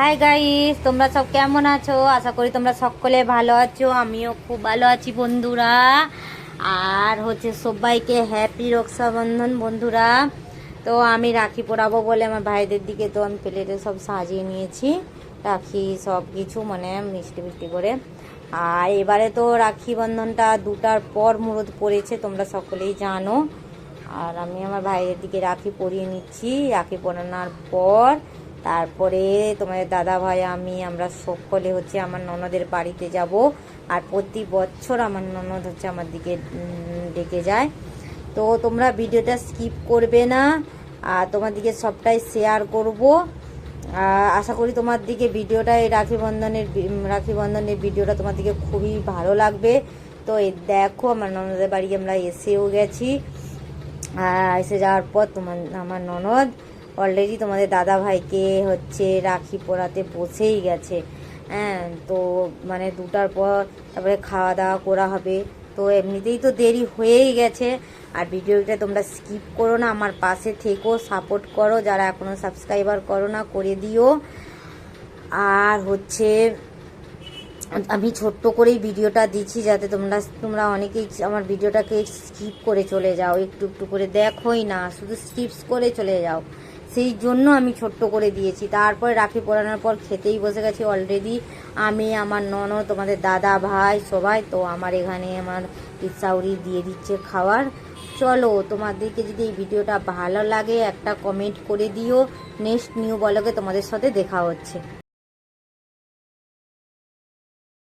Hi guys, তোমরা সব কেমন আছো? আশা করি তোমরা সকলে ভালো আছো। আমিও খুব ভালো আছি বন্ধুরা। আর সবাইকে হ্যাপি রক্ষাবন্ধন বন্ধুরা। তো আমি রাখি পরাবো বলে আমার ভাইদের দিকে তো আমি প্লেটে সব সাজিয়ে নিয়েছি রাখি সব কিছু, মানে মিষ্টি মিষ্টি করে। আর এবারে তো রাখি বন্ধনটা 2টার পর মুহূর্ত পড়েছে, তোমরা সকলেই জানো। আর আমি আমার ভাইয়ের দিকে রাখি পরিয়ে নিচ্ছি। রাখি পরানোর পর তারপরে তোমাদের দাদা ভাই আমরা সকলে আমার ননদের বাড়িতে যাব। আর প্রতি বছর আমার ননদ আমার দিকে ডেকে যায়। তো তোমরা ভিডিওটা স্কিপ করবে না, আর তোমার দিকে সবটাই শেয়ার করব। আশা করি তোমার দিকে ভিডিওটা এই রাখি বন্ধনের ভিডিওটা তোমার দিকে খুবই ভালো লাগবে। তো এই দেখো আমার ননদের বাড়ি আমরা এসেও গেছি। এসে যাওয়ার পর আমার ননদ অলরেডি তোমাদের দাদা ভাইকে রাখি পরাতে বসেই গেছে। হ্যাঁ, তো মানে 2টার পর তারপরে খাওয়া দাওয়া করা হবে। তো এমনিতেই তো দেরি হয়েই গেছে। আর ভিডিওটা তোমরা স্কিপ করো না, আমার পাশে থেকো, সাপোর্ট করো। যারা এখনও সাবস্ক্রাইবার করো না করে দিও। আর আমি ছোট্ট করেই ভিডিওটা দিচ্ছি যাতে তোমরা অনেকেই আমার ভিডিওটাকে স্কিপ করে চলে যাও, একটু একটু করে দেখোই না, শুধু স্কিপস করে চলে যাও। সেই জন্য আমি ছোট্ট করে দিয়েছি। তারপরে রাখি পরানোর পর খেতেই বসে গেছি অলরেডি। আমি, আমার ননদ, তোমাদের দাদা ভাই সবাই। তো আমার এখানে আমার পিৎসাউরি দিয়ে দিচ্ছে খাবার। চলো, তোমাদেরকে যদি এই ভিডিওটা ভালো লাগে একটা কমেন্ট করে দিও। নেক্সট নিউ ব্লগে তোমাদের সাথে দেখা হচ্ছে।